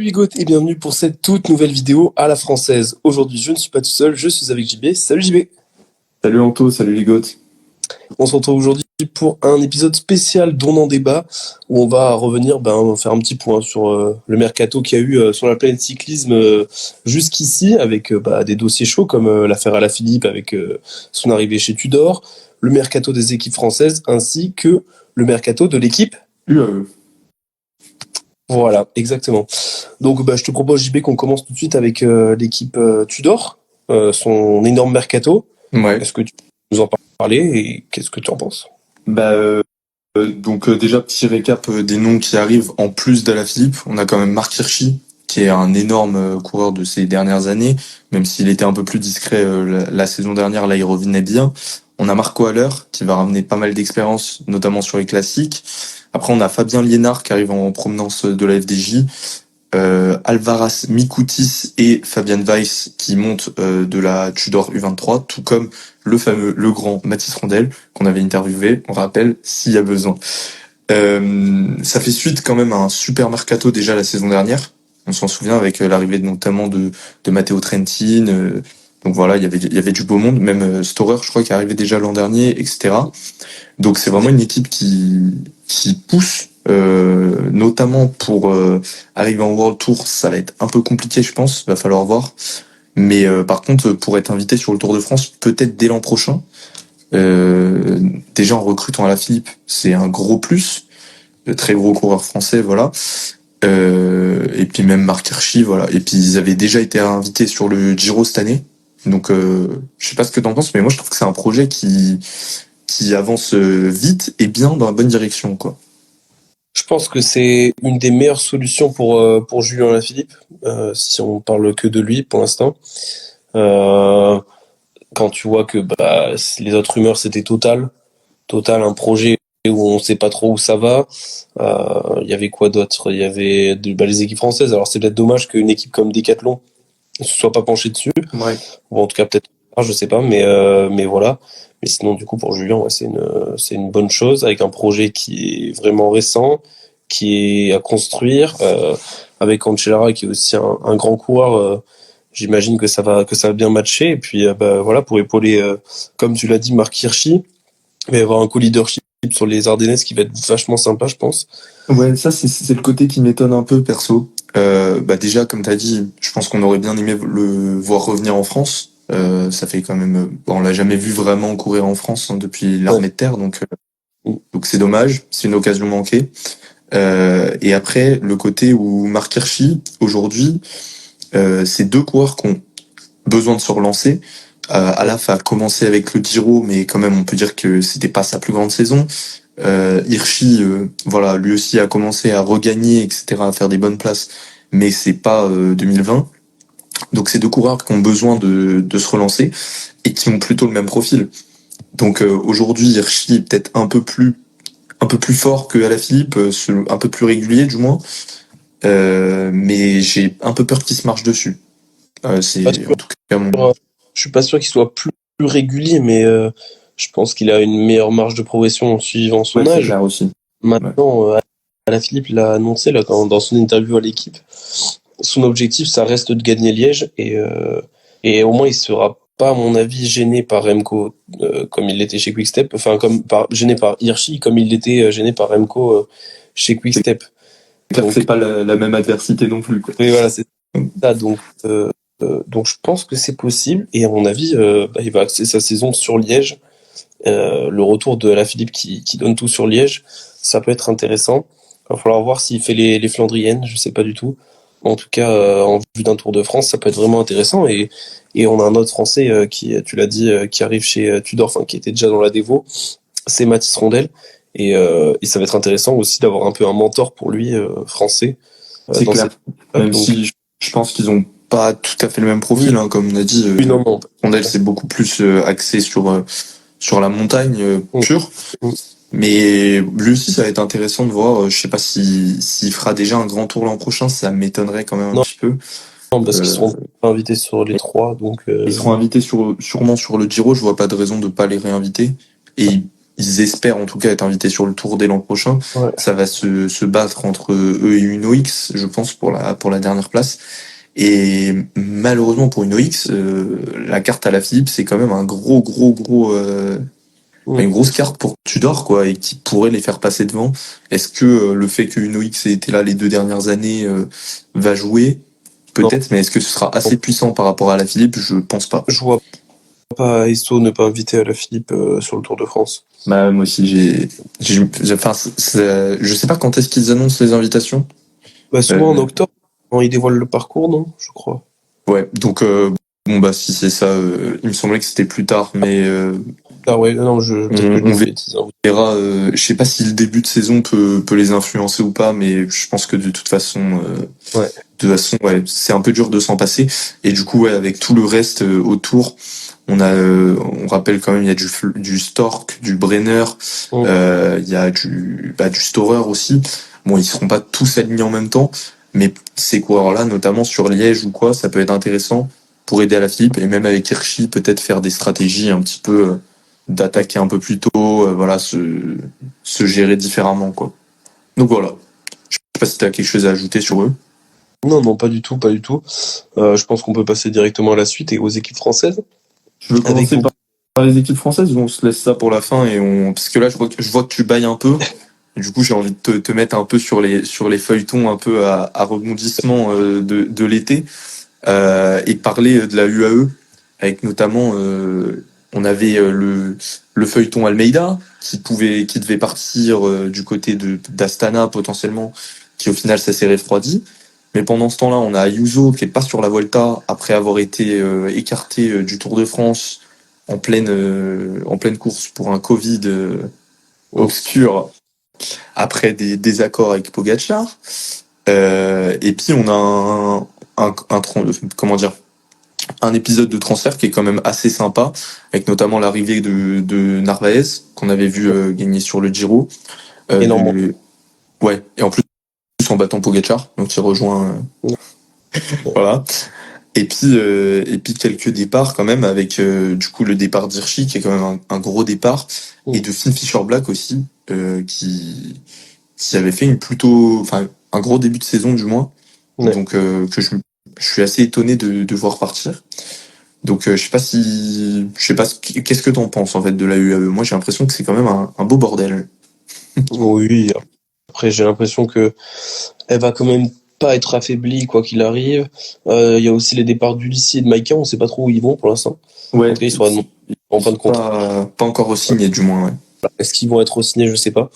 Bigote et bienvenue pour cette toute nouvelle vidéo à la française. Aujourd'hui, je ne suis pas tout seul, je suis avec JB. Salut JB. Salut Anto, salut Ligote. On se retrouve aujourd'hui pour un épisode spécial d'On en débat où on va revenir, on va faire un petit point sur le mercato qu'il y a eu sur la planète cyclisme jusqu'ici avec des dossiers chauds comme l'affaire Alaphilippe avec son arrivée chez Tudor, le mercato des équipes françaises ainsi que le mercato de l'équipe UAE. Voilà, exactement. Donc, je te propose, JB, qu'on commence tout de suite avec l'équipe Tudor, son énorme mercato. Ouais. Est-ce que tu peux nous en parler et qu'est-ce que tu en penses? Déjà, petit récap des noms qui arrivent en plus d'Alaphilippe. On a quand même Marc Hirschi, qui est un énorme coureur de ces dernières années, même s'il était un peu plus discret la saison dernière, là il revenait bien. On a Marco Haller, qui va ramener pas mal d'expérience, notamment sur les classiques. Après, on a Fabien Liénard, qui arrive en provenance de la FDJ. Alvaras Mikoutis et Fabian Weiss qui montent de la Tudor U23, tout comme le grand Mathis Rondel qu'on avait interviewé, on rappelle, s'il y a besoin. Ça fait suite quand même à un super mercato déjà la saison dernière. On s'en souvient avec l'arrivée notamment de Matteo Trentin. Donc voilà, il y avait du beau monde, même Storer, je crois, qui est arrivé déjà l'an dernier, etc. Donc c'est vraiment une équipe qui pousse, notamment pour arriver en World Tour, ça va être un peu compliqué, je pense, va falloir voir. Mais par contre, pour être invité sur le Tour de France, peut-être dès l'an prochain, déjà en recrutant Alaphilippe, c'est un gros plus, de très gros coureur français, voilà. Et puis même Marc Hirschi, voilà. Et puis ils avaient déjà été invités sur le Giro cette année. Donc je sais pas ce que t'en penses, mais moi je trouve que c'est un projet qui avance vite et bien dans la bonne direction, quoi. Je pense que c'est une des meilleures solutions pour Julien Alaphilippe, si on parle que de lui pour l'instant. Quand tu vois que les autres rumeurs c'était Total, un projet où on sait pas trop où ça va. Il y avait quoi d'autre? Il y avait les équipes françaises. Alors c'est peut-être dommage qu'une équipe comme Decathlon ne se soit pas penchée dessus. Ouais. Ou en tout cas peut-être, je sais pas, mais voilà. Mais sinon du coup pour Julien, ouais, c'est une bonne chose avec un projet qui est vraiment récent, qui est à construire, avec Cancellara qui est aussi un grand coureur. J'imagine que ça va bien matcher. Et puis voilà, pour épauler, comme tu l'as dit, Marc Hirschi. Il va y avoir un co-leadership sur les Ardennaises qui va être vachement sympa, je pense. Ouais, ça c'est le côté qui m'étonne un peu perso. Déjà, comme t'as dit, je pense qu'on aurait bien aimé le voir revenir en France. Ça fait quand même, on l'a jamais vu vraiment courir en France depuis l'armée de terre, donc c'est dommage, c'est une occasion manquée. Et après, le côté où Marc Hirschi aujourd'hui, c'est deux coureurs qui ont besoin de se relancer. Alaf a commencé avec le Giro, mais quand même, on peut dire que c'était pas sa plus grande saison. Hirschi, voilà, lui aussi a commencé à regagner, etc., à faire des bonnes places, mais c'est pas 2020. Donc c'est deux coureurs qui ont besoin de se relancer et qui ont plutôt le même profil. Donc aujourd'hui, Hirschi est peut-être un peu plus fort que Alaphilippe, un peu plus régulier du moins. Mais j'ai un peu peur qu'il se marche dessus. C'est en tout cas mon. Je suis pas sûr qu'il soit plus régulier, mais je pense qu'il a une meilleure marge de progression en suivant son Ouais, c'est âge. clair aussi. Maintenant, Alaphilippe l'a annoncé là, dans son interview à l'équipe. Son objectif, ça reste de gagner Liège et au moins il sera pas, à mon avis, gêné par Remco comme il l'était chez Quickstep. Enfin, gêné par Hirschi comme il l'était gêné par Remco chez Quickstep. Donc c'est pas la même adversité non plus, quoi. Oui, voilà, c'est ça. Donc je pense que c'est possible et à mon avis, il va axer sa saison sur Liège. Le retour de Alaphilippe qui donne tout sur Liège, ça peut être intéressant. Il va falloir voir s'il fait les Flandriennes, je sais pas du tout. En tout cas, en vue d'un Tour de France, ça peut être vraiment intéressant. Et on a un autre Français qui, tu l'as dit, qui arrive chez Tudor, enfin qui était déjà dans la Dévo, c'est Mathis Rondel. Et ça va être intéressant aussi d'avoir un peu un mentor pour lui, français. C'est dans clair. Même donc, si je pense qu'ils ont pas tout à fait le même profil, hein, comme on a dit. oui, non. Rondel c'est beaucoup plus axé sur la montagne Mm. pure. Mm. Mais lui aussi, ça va être intéressant de voir. Je sais pas s'il fera déjà un grand tour l'an prochain, ça m'étonnerait quand même un Non, petit peu. parce qu'ils seront pas invités sur les trois. Donc, Ils seront invités sûrement sur le Giro. Je vois pas de raison de pas les réinviter. Et ils espèrent en tout cas être invités sur le Tour dès l'an prochain. Ouais. Ça va se battre entre eux et Uno X, je pense, pour la dernière place. Et malheureusement pour Uno X, la carte à la Philippe, c'est quand même un gros une grosse carte pour Tudor, quoi, et qui pourrait les faire passer devant. Est-ce que le fait que Uno X ait été là les 2 dernières années va jouer? Non, Peut-être, mais est-ce que ce sera assez puissant par rapport à la Philippe? Je pense pas. je vois pas Esso ne pas inviter à la Philippe sur le Tour de France. Bah, moi aussi, enfin, je sais pas quand est-ce qu'ils annoncent les invitations. Bah, souvent en octobre, quand ils dévoilent le parcours, non, je crois. Ouais, donc bon bah si c'est ça, il me semblait que c'était plus tard, mais Ah ouais, non, peut-être que je dis on une bêtise, hein. verra. Je sais pas si le début de saison peut les influencer ou pas, mais je pense que de toute façon, Ouais. ouais, c'est un peu dur de s'en passer. Et du coup, ouais, avec tout le reste autour, on rappelle quand même, il y a du Stork, du Brenner, il y a du Storer aussi. Bon, ils seront pas tous alignés en même temps, mais ces coureurs-là, notamment sur Liège ou quoi, ça peut être intéressant pour aider à la Philippe, et même avec Hirschi, peut-être faire des stratégies un petit peu d'attaquer un peu plus tôt, voilà, se gérer différemment, quoi. Donc voilà. Je sais pas si tu as quelque chose à ajouter sur eux. Non, non, pas du tout, pas du tout. Je pense qu'on peut passer directement à la suite et aux équipes françaises. Tu veux Avec commencer par les équipes françaises ou on se laisse ça pour la fin et parce que là je vois que tu bailles un peu. Et du coup, j'ai envie de te mettre un peu sur les feuilletons un peu à rebondissement de l'été et parler de la UAE avec notamment on avait le feuilleton Almeida qui devait partir du côté d'Astana potentiellement, qui au final ça s'est refroidi. Mais pendant ce temps-là, on a Ayuso qui est pas sur la Volta après avoir été écarté du Tour de France en pleine course pour un Covid obscur après des désaccords avec Pogacar. Et puis on a comment dire, un épisode de transfert qui est quand même assez sympa, avec notamment l'arrivée de Narvaez qu'on avait vu gagner sur le Giro. énormément. Ouais, et en plus en battant Pogacar, donc il rejoint. Voilà. Et puis quelques départs quand même avec du coup le départ d'Hirschi qui est quand même un gros départ et de Finn Fisher Black aussi qui avait fait enfin un gros début de saison du moins, Ouais. donc que je suis assez étonné de voir partir. Donc je sais pas qu'est-ce que t'en penses en fait de la UAE. Moi j'ai l'impression que c'est quand même un beau bordel. Oui, après j'ai l'impression que elle va quand même pas être affaiblie quoi qu'il arrive. Il y a aussi les départs d'Ulissi et de Maïka, on sait pas trop où ils vont pour l'instant. Ouais, En tout cas, ils sont en fin de contrat. pas encore re-signé du moins. Ouais. Est-ce qu'ils vont être re-signés, je sais pas.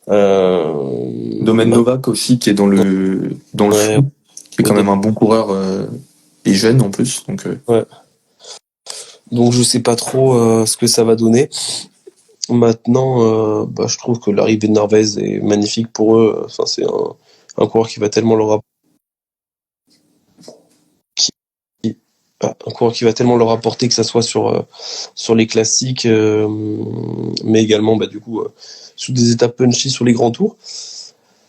Domaine Bah, Novak aussi qui est dans le ouais, flou, qui est quand même un bon coureur et jeune en plus. Donc ouais. Donc je sais pas trop ce que ça va donner. Maintenant, bah, je trouve que l'arrivée de Narvaez est magnifique pour eux. Enfin, c'est un coureur qui va tellement leur un coureur qui va tellement leur apporter, que ça soit sur les classiques, mais également bah, du coup sous des étapes punchy sur les grands tours.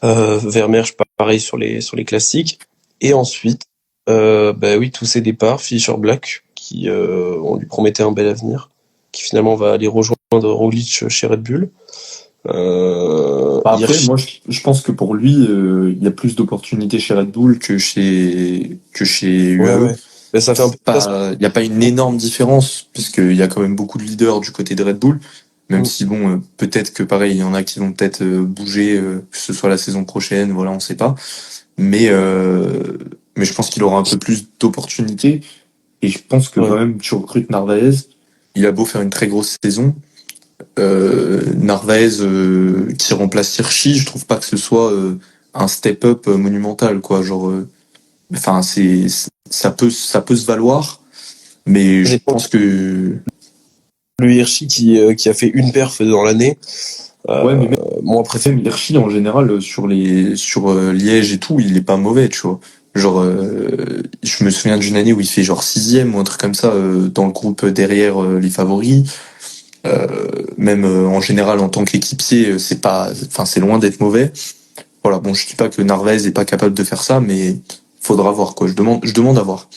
Vermeersch pareil sur les classiques. Et ensuite, bah oui, tous ces départs, Fischer Black, qui on lui promettait un bel avenir, qui finalement va aller rejoindre Roglic chez Red Bull. après, Hirschi, moi je pense que pour lui, il y a plus d'opportunités chez Red Bull que chez ouais, UAE. ouais. Ben, ça fait un peu Il y a pas une énorme différence puisqu'il y a quand même beaucoup de leaders du côté de Red Bull. Même Mm. si bon, peut-être que pareil, il y en a qui vont peut-être bouger, que ce soit la saison prochaine, voilà, on sait pas. Mais euh, mais je pense qu'il aura un peu plus d'opportunités. Et je pense que Ouais. quand même, tu recrutes Narvaez, il a beau faire une très grosse saison, Narvaez qui remplace Hirschi, je trouve pas que ce soit un step-up monumental, quoi. Genre, enfin, ça peut se valoir, mais Ça je dépend. pense que Le Hirschi qui a fait une perf dans l'année, ouais, mais moi préfère. même Hirschi en général sur Liège et tout, il est pas mauvais, tu vois. Genre, je me souviens d'une année où il fait genre sixième ou un truc comme ça dans le groupe derrière les favoris. Même en général en tant qu'équipier, c'est pas, enfin c'est loin d'être mauvais. Voilà, bon, je dis pas que Narvaez est pas capable de faire ça, mais faudra voir quoi. Je demande à voir.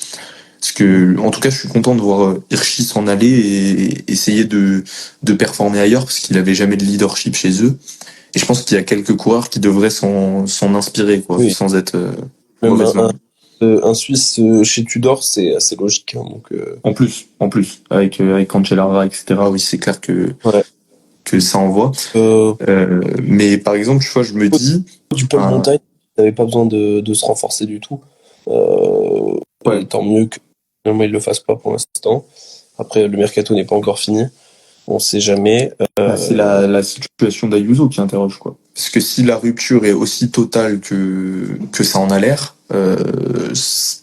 Parce que, en tout cas, je suis content de voir Hirschi s'en aller et essayer de performer ailleurs, parce qu'il avait jamais de leadership chez eux. Et je pense qu'il y a quelques coureurs qui devraient s'en inspirer, quoi, Oui, sans être même mauvaise langue. un Suisse chez Tudor, c'est assez logique, hein, donc En plus, avec Cancellara, etc. Oui, c'est clair ouais. que ça envoie. Euh, Mais par exemple, tu vois, je me dis, du Paul un- Montagne, il n'avait pas besoin de se renforcer du tout. Et ouais, tant mieux que finalement il le fasse pas pour l'instant. Après, le mercato n'est pas encore fini. On sait jamais. bah, c'est la situation d'Ayuso qui interroge, quoi. Parce que si la rupture est aussi totale que ça en a l'air,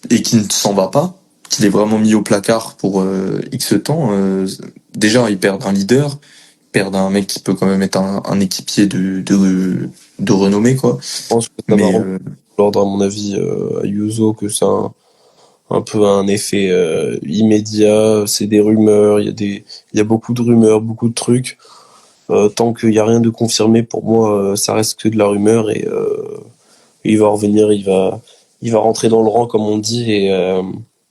et qu'il ne s'en va pas, qu'il est vraiment mis au placard pour X temps, déjà, ils perdent un leader, ils perdent un mec qui peut quand même être un équipier de renommée, quoi. Je pense que ça va Mais rendre l'ordre, à mon avis, à Yuzo, que ça a un peu un effet immédiat. C'est des rumeurs, il y a beaucoup de rumeurs, beaucoup de trucs. Tant qu'il n'y a rien de confirmé, pour moi, ça reste que de la rumeur et il va revenir, il va rentrer dans le rang, comme on dit, et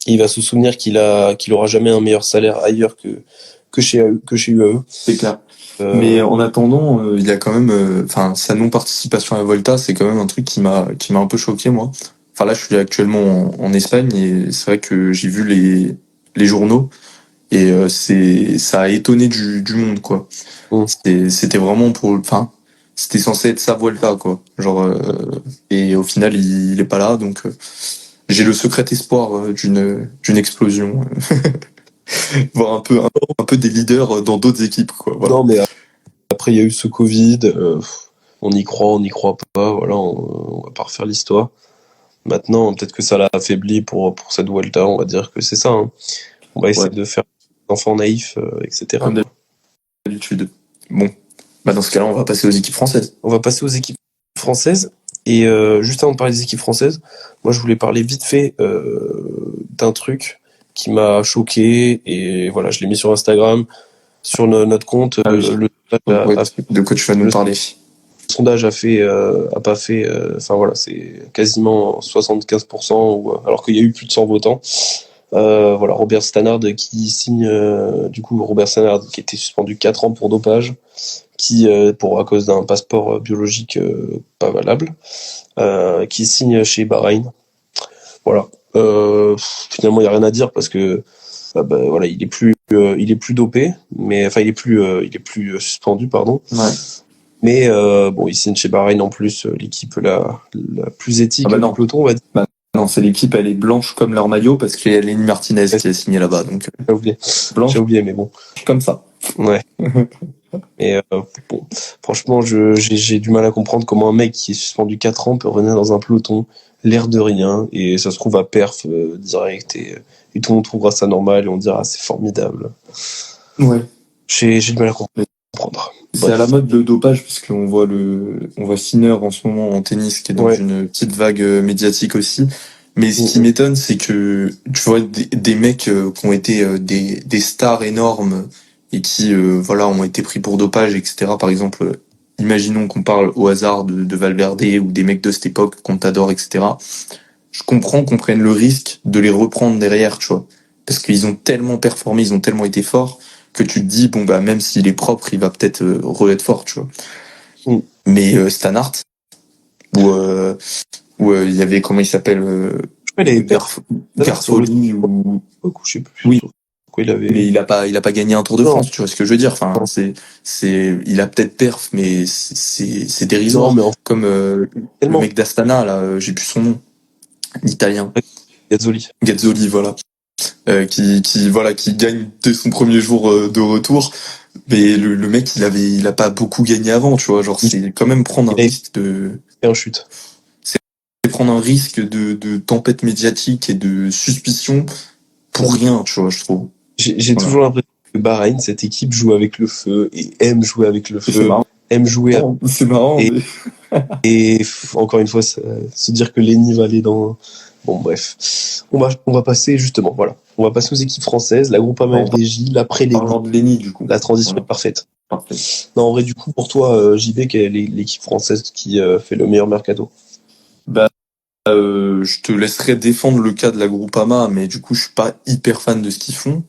il va se souvenir qu'il aura jamais un meilleur salaire ailleurs que chez UAE. c'est clair. Euh, Mais en attendant, il y a quand même, enfin, sa non-participation à la Volta, c'est quand même un truc qui m'a un peu choqué, moi. Enfin là, je suis actuellement en Espagne et c'est vrai que j'ai vu les journaux et ça a étonné du monde, quoi. bon, C'était vraiment enfin, c'était censé être sa Volta, quoi. Genre, et au final, il est pas là, donc j'ai le secret espoir d'une explosion, voir un peu des leaders dans d'autres équipes, quoi. Voilà. non, mais après, il y a eu ce Covid. On y croit, on n'y croit pas. Voilà, on va pas refaire l'histoire. Maintenant, peut-être que ça l'a affaibli pour cette Vuelta. On va dire que c'est ça, hein. On va essayer Ouais, de faire enfant naïf, etc., comme quoi. d'habitude. Bon, bah dans ce cas-là, on va passer aux équipes françaises. On va passer aux équipes françaises. Et juste avant de parler des équipes françaises, moi je voulais parler vite fait d'un truc qui m'a choqué. Et voilà, je l'ai mis sur Instagram, sur notre compte. Ah oui. Le sondage Ouais, a fait, de quoi tu vas nous le parler? sondage a pas fait. Enfin voilà, c'est quasiment 75%, alors qu'il y a eu plus de 100 votants. Voilà, Robert Stannard qui signe, du coup, Robert Stannard qui était suspendu 4 ans pour dopage, qui, à cause d'un passeport biologique pas valable, qui signe chez Bahreïn. Voilà. Finalement, il n'y a rien à dire parce que voilà, il est plus dopé, mais enfin, il est plus suspendu, pardon. Ouais. Mais bon, il signe chez Bahreïn en plus, l'équipe la plus Ah éthique bah du non. peloton, on va dire. Bah non, c'est l'équipe, elle est blanche comme leur maillot parce qu'il y a Lenny Martinez Ouais, qui a signé là-bas, donc j'ai oublié, blanche mais bon. comme ça. Ouais. Et bon, franchement, j'ai du mal à comprendre comment un mec qui est suspendu 4 ans peut revenir dans un peloton, l'air de rien, et ça se trouve à perf direct, et tout le monde trouvera ça normal, et on dira c'est formidable. Ouais. J'ai du mal à comprendre. C'est à la Bref, mode le dopage puisqu'on voit on voit Sinner en ce moment en tennis qui est dans ouais. une petite vague médiatique aussi. Mais ce qui Mm, m'étonne, c'est que tu vois des mecs qui ont été des stars énormes et qui voilà ont été pris pour dopage, etc. Par exemple, imaginons qu'on parle au hasard de Valverde ou des mecs de cette époque, Contador, etc. Je comprends qu'on prenne le risque de les reprendre derrière, tu vois. Parce qu'ils ont tellement performé, ils ont tellement été forts, que tu te dis, bon, bah, même s'il est propre, il va peut-être re-être fort, tu vois. mm. Mais Stannard, où il y avait, comment il s'appelle, Je crois qu'il avait perf sur le Garfoli, ou... TikTok, ou je sais plus Oui, sur quoi il mais avait. il a pas gagné un Tour de Non, France, tu vois ce que je veux dire. Enfin, non, il a peut-être perf, mais c'est non, dérisoire. mais en fait, Comme le tellement mec d'Astana, là, j'ai plus son nom, l'italien. Gazzoli. Gazzoli, voilà. Voilà, qui gagne dès son premier jour de retour. Mais le mec, il a pas beaucoup gagné avant, tu vois. Genre, Il c'est quand même prendre un a risque fait un chute. de tempête médiatique et de suspicion pour Mm. rien, tu vois, je trouve. J'ai Voilà. toujours l'impression que Bahreïn, cette équipe joue avec le feu et aime jouer avec le Et c'est feu, marrant. aime jouer C'est marrant, et, mais... encore une fois, se dire que Lenny va aller dans. Bon, bref. On va passer justement, voilà. On va passer aux équipes françaises, la Groupama En FDJ, l'après Lenny. parlant de Lenny, du coup. La transition est Voilà, parfaite. parfait. Non, en vrai, du coup, pour toi, JB, quelle est l'équipe française qui fait le meilleur mercato? Bah, Je te laisserai défendre le cas de la Groupama, mais du coup, je suis pas hyper fan de ce qu'ils font.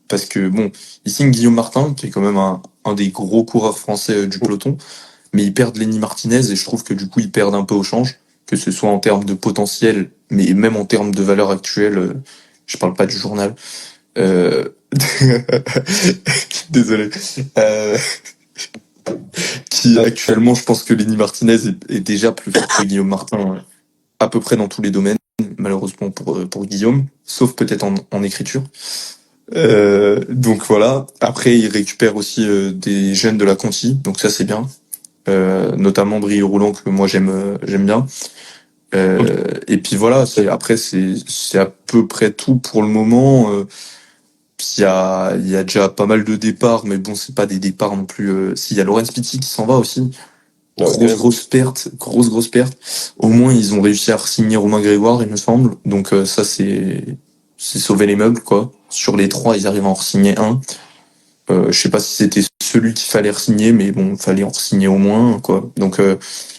Parce que, bon, ils signent Guillaume Martin, qui est quand même un des gros coureurs français du peloton, mais ils perdent Lenny Martinez, et je trouve que du coup, ils perdent un peu au change, que ce soit en termes de potentiel, mais même en termes de valeur actuelle. Je parle pas du journal. Euh... Désolé. Euh, Qui actuellement, je pense que Lenny Martinez est déjà plus fort que Guillaume Martin, à peu près dans tous les domaines, malheureusement pour Guillaume, sauf peut-être en écriture. Donc voilà. Après, il récupère aussi des jeunes de la Conti, donc ça c'est bien. Notamment Brieux Roulant que moi j'aime bien. Ok. Et puis voilà. Après c'est à peu près tout pour le moment. Il y a déjà pas mal de départs, mais bon c'est pas des départs non plus. S'il y a Laurent Pitti qui s'en va aussi. Ouais, quand même. Grosse perte. Au moins, ils ont réussi à signer Romain Grégoire, il me semble. Donc ça, c'est sauver les meubles, quoi. Sur les trois, ils arrivent à en signer un. Je sais pas si c'était celui qu'il fallait signer, mais bon, il fallait en signer au moins, quoi. Donc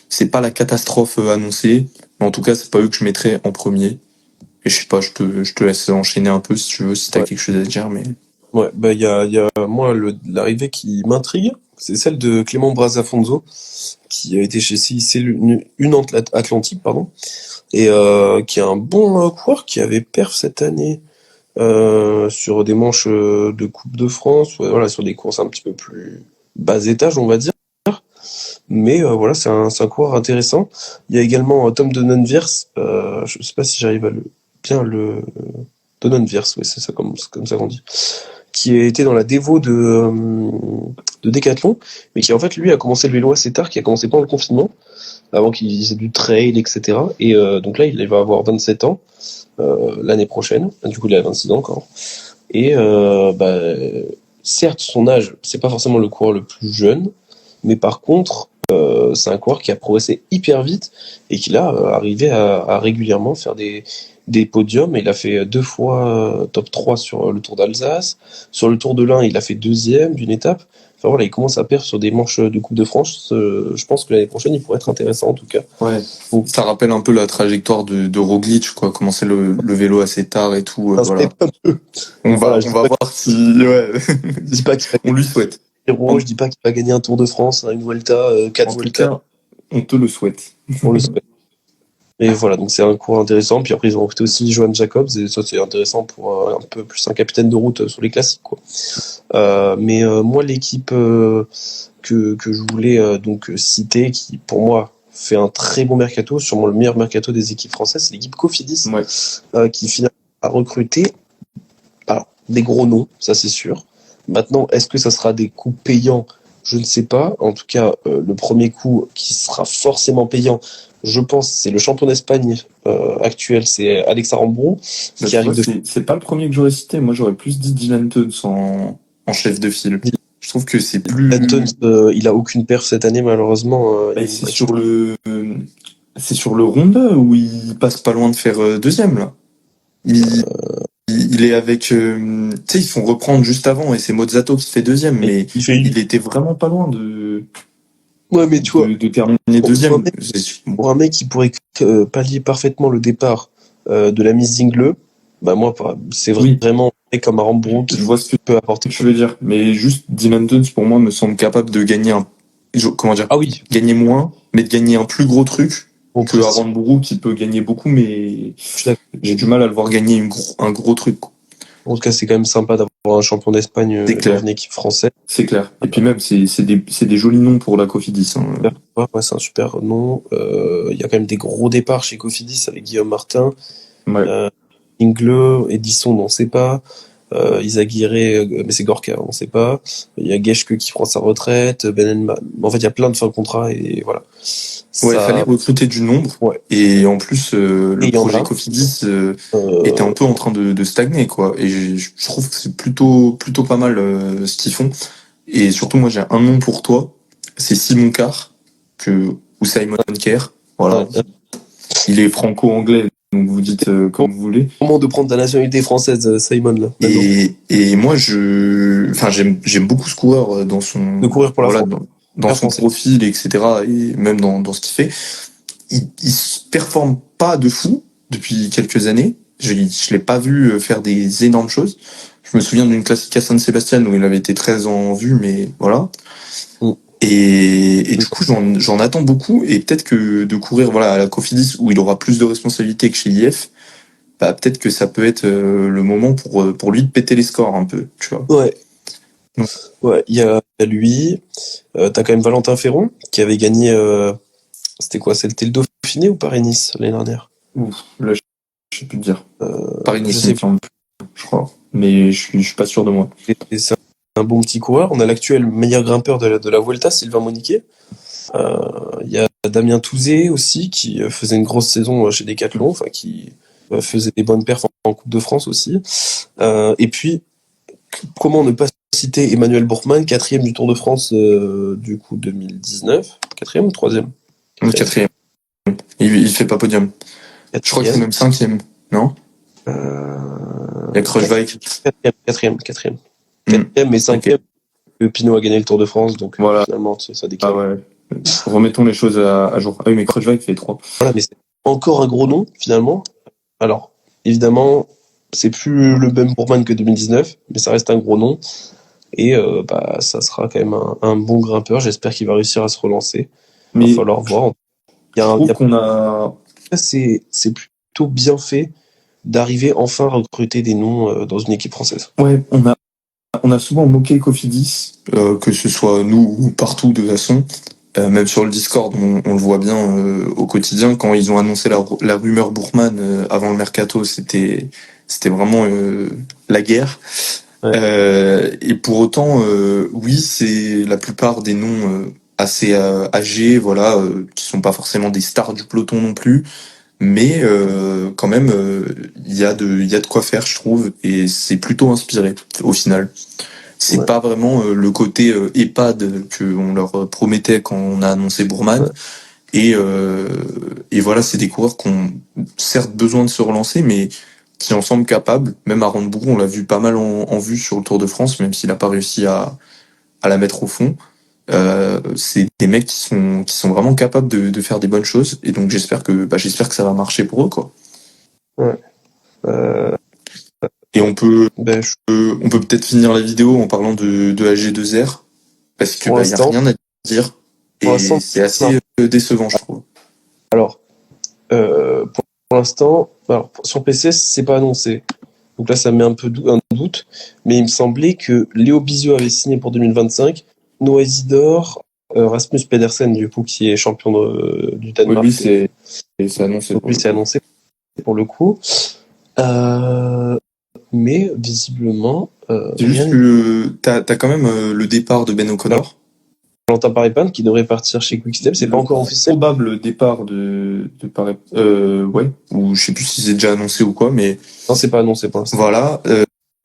c'est pas la catastrophe annoncée, mais en tout cas, c'est pas eux que je mettrais en premier. Et je sais pas, je te laisse enchaîner un peu si tu veux, si t'as Ouais. quelque chose à dire, mais Ouais, bah il y a moi l'arrivée qui m'intrigue, c'est celle de Clément Brazafonso, qui a été chez CIC Atlantique, pardon, et qui est un bon coureur qui avait perf cette année sur des manches de Coupe de France, ouais, voilà, sur des courses un petit peu plus bas étage, on va dire. Mais voilà, c'est un coureur intéressant. Il y a également Tom Donenviers, je sais pas si j'arrive à bien le Donenviers, oui, c'est comme ça qu'on dit, qui a été dans la dévo de Decathlon, mais qui en fait lui a commencé le vélo assez tard, qui a commencé pendant le confinement, avant qu'il faisait du trail, etc. Et donc là, il va avoir 27 ans l'année prochaine. Du coup, il a 26 ans encore. Et certes, son âge, c'est pas forcément le coureur le plus jeune, mais par contre, c'est un coureur qui a progressé hyper vite et qui là arrivé à régulièrement faire des podiums. Il a fait 2 fois top 3 sur le Tour d'Alsace. Sur le Tour de l'Ain, il a fait deuxième d'une étape. Enfin voilà, il commence à perdre sur des manches de Coupe de France. Je pense que l'année prochaine, il pourrait être intéressant en tout cas. ouais. Ça rappelle un peu la trajectoire de Roglic, quoi. Commencer le vélo assez tard et tout, Un voilà. step un peu. On va, Voilà, je on dis va pas, voir si, ouais. je dis pas qu'il va On lui souhaite. gagner l'Euro, En, je dis pas qu'il va gagner un Tour de France, une Vuelta, 4 en tout Vuelta. cas, on te le souhaite. On le souhaite. Et voilà, donc c'est un cours intéressant. Puis après, ils ont recruté aussi Johan Jacobs, et ça, c'est intéressant pour un peu plus un capitaine de route sur les classiques, quoi. Mais moi, l'équipe que je voulais donc citer, qui pour moi fait un très bon mercato, sûrement le meilleur mercato des équipes françaises, c'est l'équipe Cofidis, Ouais. qui finalement a recruté alors, des gros noms, ça c'est sûr. Maintenant, est-ce que ça sera des coups payants? Je ne sais pas. En tout cas, le premier coup qui sera forcément payant, je pense, c'est le champion d'Espagne actuel, c'est Alex Aramburu, Bah, qui tu vois, arrive de c'est pas le premier que j'aurais cité. Moi, j'aurais plus dit Dylan Teuns en chef de file. Je trouve que c'est Danton. plus, Il a aucune perf cette année, malheureusement. bah, c'est sur le Ronde où il passe pas loin de faire deuxième, là. Il, il est avec, tu sais, ils font reprendre juste avant et c'est Mozzato qui fait deuxième, mais Il fait il était vraiment pas loin de, Ouais, mais tu vois, de, de terminer pour un deuxième. mec, pour un mec qui pourrait pallier parfaitement le départ de la Miss Zingle, bah moi, c'est Oui, vraiment un mec comme Aramburu je qui vois ce que peut apporter. tu veux dire, mais juste Dylan Teuns pour moi me semble capable de gagner comment dire, Ah oui, gagner moins, mais de gagner un plus gros truc au que prestige. Aramburu qui peut gagner beaucoup, mais Je suis d'accord. j'ai du mal à le voir gagner un gros truc, quoi. En tout cas, c'est quand même sympa d'avoir un champion d'Espagne C'est dans clair, une équipe française. c'est clair. Et puis même c'est des jolis noms pour la Cofidis, hein. Ouais, c'est un super nom. Il y a quand même des gros départs chez Cofidis avec Guillaume Martin, Ouais. euh, Ingle, Edison, on ne sait pas. Izaguirre, mais c'est Gorka, on ne sait pas. Il y a Geschke qui prend sa retraite, En fait, il y a plein de fins de contrat et voilà. Ouais, il fallait Ça, recruter du nombre. ouais. Et en plus, Et le il y en projet a. Cofidis était Euh, un peu en train de stagner, quoi. Et je trouve que c'est plutôt pas mal ce qu'ils font. Et surtout, moi, j'ai un nom pour toi. C'est Simon Carr ou Simon Kerr. Voilà. euh, Il est franco-anglais, donc vous dites comme vous voulez. Comment de prendre ta nationalité française, Simon, là, maintenant? Et moi, enfin, j'aime beaucoup ce coureur dans De son, courir pour la voilà, France. dans Super son français. profil, etc. Et même dans ce qu'il fait. il se performe pas de fou depuis quelques années. Je l'ai pas vu faire des énormes choses. Je me souviens d'une classique à San Sebastian où il avait été très en vue, mais voilà. Mm. Et du coup, j'en attends beaucoup. Et peut-être que de courir voilà, à la Cofidis où il aura plus de responsabilités que chez IF, bah, peut-être que ça peut être le moment pour lui de péter les scores un peu, tu vois. Ouais. Mm. Ouais, il y a lui. T'as quand même Valentin Ferron qui avait gagné. C'était quoi? C'était le Dauphiné ou Paris-Nice l'année dernière? Ouf, là, je sais plus te dire. Je Paris-Nice, il sais me semble, je crois. Mais je suis pas sûr de moi. plus. C'est un bon petit coureur. On a l'actuel meilleur grimpeur de la Vuelta, Sylvain Moniquet. Il y a Damien Touzé aussi qui faisait une grosse saison chez Decathlon, enfin qui faisait des bonnes perfs en Coupe de France aussi. Et puis comment ne pas citer Emmanuel Bourgman, quatrième du Tour de France du coup 2019, quatrième ou troisième? Le quatrième. Il fait pas podium. Je crois que c'est Quatrième. même cinquième, non? Il y a Kruijswijk. Quatrième. Hmm. Quatrième et Ok. cinquième. Pinot a gagné le Tour de France, donc Voilà. finalement ça Ah décale. ouais. Remettons les choses à jour. Ah oui, mais Kruijswijk fait 3. Voilà, mais c'est encore un gros nom finalement. Alors évidemment, c'est plus le même Bourgman que 2019, mais ça reste un gros nom. Et bah, ça sera quand même un bon grimpeur. J'espère qu'il va réussir à se relancer. Va Mais falloir voir. je trouve qu'on a... C'est plutôt bien fait d'arriver enfin à recruter des noms dans une équipe française. Ouais, on a souvent moqué Cofidis, que ce soit nous ou partout de toute façon. Même sur le Discord, on le voit bien au quotidien. Quand ils ont annoncé la rumeur Bourgman avant le mercato, c'était vraiment la guerre. Ouais. Et pour autant, oui, c'est la plupart des noms assez âgés, voilà, qui sont pas forcément des stars du peloton non plus, mais quand même, il y a de quoi faire, je trouve, et c'est plutôt inspiré au final. C'est Ouais. pas vraiment le côté EHPAD qu'on leur promettait quand on a annoncé Bourman. Ouais. Et voilà, c'est des coureurs qui ont certes besoin de se relancer, mais qui en semblent capables. Même à Randebourg, on l'a vu pas mal en vue sur le Tour de France, même s'il a pas réussi à la mettre au fond. C'est des mecs qui sont vraiment capables de faire des bonnes choses. Et donc j'espère que ça va marcher pour eux, quoi. Ouais. Et Ben, on peut peut-être finir la vidéo en parlant de AG2R, parce que pour y a l'instant, rien à dire. Et c'est assez décevant, je trouve. alors, pour l'instant, alors, sur PC, c'est pas annoncé. Donc là, ça met un un doute. Mais il me semblait que Léo Bizio avait signé pour 2025, Noah Isidore, Rasmus Pedersen, du coup, qui est champion du Oui, Danemark. lui, c'est annoncé Donc pour lui, le c'est coup. annoncé pour le coup. Euh, mais visiblement, C'est rien juste n'est. que t'as quand même le départ de Ben O'Connor. Valentin Paripin qui devrait partir chez Quickstep, c'est pas Le encore officiel. probable départ de Paris. Ouais, ou je sais plus si c'est déjà annoncé ou quoi, mais Non, c'est pas annoncé pour l'instant. voilà,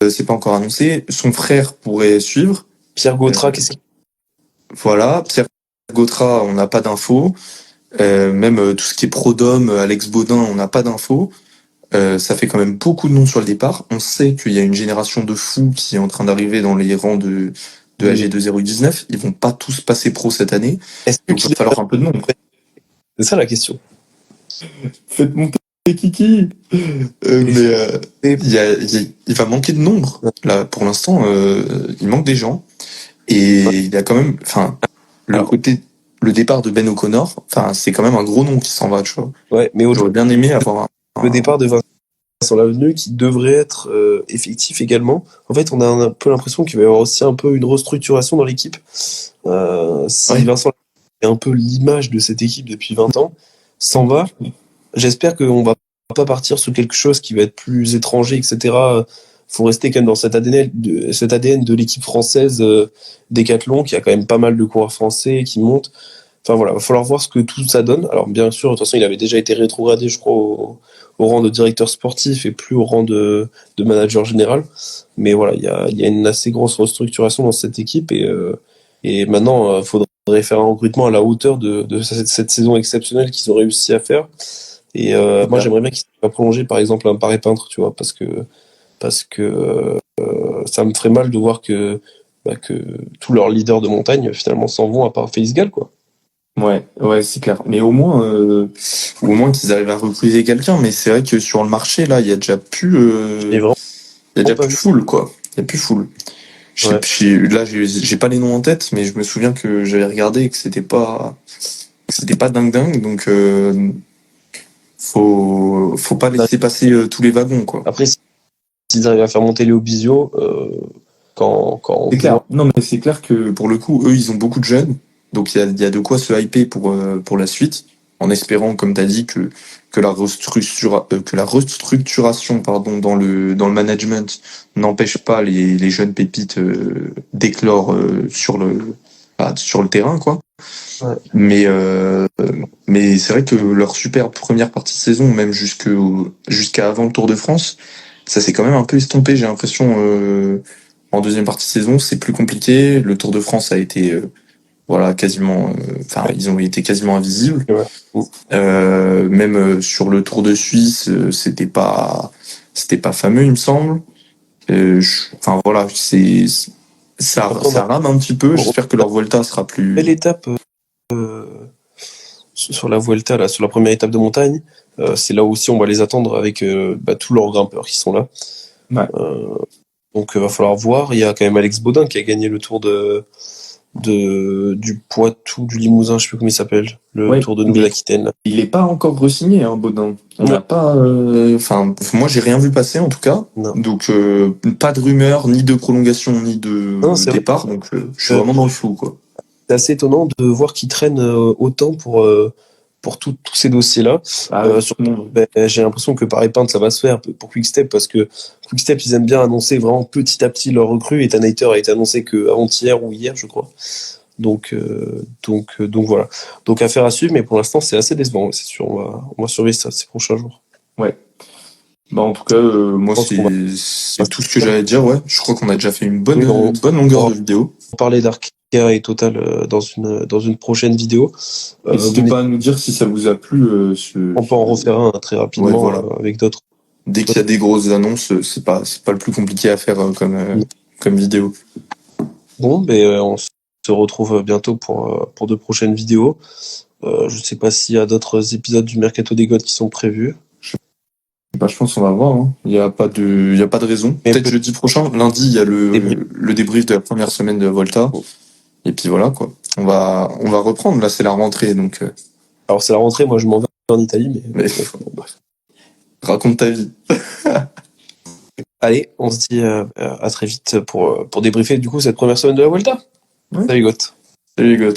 c'est pas encore annoncé. Son frère pourrait suivre. Pierre Gautra, Euh, qu'est-ce qu'il Voilà, Pierre Gautra, on n'a pas d'infos. Même tout ce qui est Prodhomme, Alex Baudin, on n'a pas d'infos. Ça fait quand même beaucoup de noms sur le départ. On sait qu'il y a une génération de fous qui est en train d'arriver dans les rangs de AG2019. Ils vont pas tous passer pro cette année. Est-ce que Donc il va Kylian falloir un peu de nombre. C'est ça la question. Faites monter Kiki. Il va manquer de nombre. Là, pour l'instant, il manque des gens. Et il y a quand même, enfin, Alors, le départ de Ben O'Connor, enfin, c'est quand même un gros nom qui s'en va, tu vois. ouais, mais J'aurais bien aimé avoir le départ de Vincent Lavenu qui devrait être effectif également. En fait, on a un peu l'impression qu'il va y avoir aussi un peu une restructuration dans l'équipe. Si Ouais. Vincent est un peu l'image de cette équipe depuis 20 ans, s'en va, j'espère qu'on va pas partir sur quelque chose qui va être plus étranger, etc. Faut rester quand même dans cet ADN de l'équipe française Décathlon, qui a quand même pas mal de coureurs français qui montent. Enfin voilà, il va falloir voir ce que tout ça donne. Alors bien sûr, de toute façon, il avait déjà été rétrogradé, je crois, au rang de directeur sportif et plus au rang de manager général. Mais voilà, il y a une assez grosse restructuration dans cette équipe et maintenant, il faudrait faire un recrutement à la hauteur de cette saison exceptionnelle qu'ils ont réussi à faire. Et moi, j'aimerais bien qu'ils soient prolongés, par exemple, un paré peintre, tu vois, parce que ça me ferait mal de voir que tous leurs leaders de montagne finalement s'en vont à part Face Gall, quoi. Ouais, c'est clair. Mais au moins qu'ils arrivent à recruter quelqu'un. Mais c'est vrai que sur le marché, là, il y a déjà plus, Je l'ai il y a déjà pas plus vu. full, quoi. Il y a plus full. Ouais. Là, j'ai pas les noms en tête, mais je me souviens que j'avais regardé et que c'était pas dingue dingue. Donc, faut pas laisser passer tous les wagons, quoi. Après, s'ils arrivent à faire monter Léo Bizio, quand on C'est clair. voit. Non, mais c'est clair que pour le coup, eux, ils ont beaucoup de jeunes. Donc, il y a de quoi se hyper pour la suite. En espérant, comme tu as dit, que la restructuration pardon, dans le management n'empêche pas les jeunes pépites d'éclore sur le terrain, quoi. Ouais. Mais c'est vrai que leur super première partie de saison, même jusqu'à avant le Tour de France, ça s'est quand même un peu estompé, j'ai l'impression. En deuxième partie de saison, c'est plus compliqué. Le Tour de France a été, voilà, quasiment, enfin, ils ont été quasiment invisibles. Ouais. Même sur le Tour de Suisse, c'était pas fameux, il me semble. Enfin voilà, Après, ça rame un petit peu. on a J'espère que leur Volta sera une belle plus. étape sur la Vuelta, là, sur la première étape de montagne. C'est là aussi on va les attendre avec tous leurs grimpeurs qui sont là. Ouais. Donc va falloir voir. Il y a quand même Alex Baudin qui a gagné le Tour du Poitou, du Limousin, je sais plus comment il s'appelle, le Ouais, Tour de mais Nouvelle-Aquitaine. il est pas encore re-signé, hein, Baudin. On Ouais. n'a pas, enfin, moi j'ai rien vu passer en tout cas. Non, Donc pas de rumeur, ni de prolongation, ni de non, c'est vrai. départ. Donc je suis Euh, vraiment dans le flou, quoi. c'est assez étonnant de voir qu'ils traînent autant pour tous ces dossiers-là. Ah oui. J'ai l'impression que par épingle, ça va se faire pour Quickstep parce que Quickstep, ils aiment bien annoncer vraiment petit à petit leurs recrues. Et Ethan a été annoncé que avant-hier ou hier, je crois. Donc voilà. Donc affaire à suivre, mais pour l'instant, c'est assez décevant, ouais, c'est sûr. On va surveiller ça ces prochains jours. Ouais. Bah en tout cas, moi Je pense qu'on va c'est tout ce que j'allais dire. Ouais, je crois qu'on a déjà fait une bonne oui, bonne on longueur va de vidéo. parler d'Arkea et Total dans une prochaine vidéo. N'hésitez pas à nous dire si ça vous a plu. On peut en refaire un très Ouais, rapidement voilà. avec d'autres. Dès qu'il y a des grosses annonces, c'est pas le plus compliqué à faire comme vidéo. Bon, on se retrouve bientôt pour de prochaines vidéos. Je sais pas s'il y a d'autres épisodes du Mercato des Gods qui sont prévus. Bah, je pense qu'on va voir, hein. Il y a pas de raison. Mais Peut-être jeudi prochain, lundi, il y a débrief. le débrief de la première semaine de Volta. Et puis voilà, quoi. On va reprendre. Là, c'est la rentrée, donc. Alors c'est la rentrée, moi je m'en vais en Italie, mais Mais bref. raconte ta vie. Allez, on se dit à très vite pour débriefer du coup cette première semaine de la Volta. Ouais. Salut Goth. Salut les gars.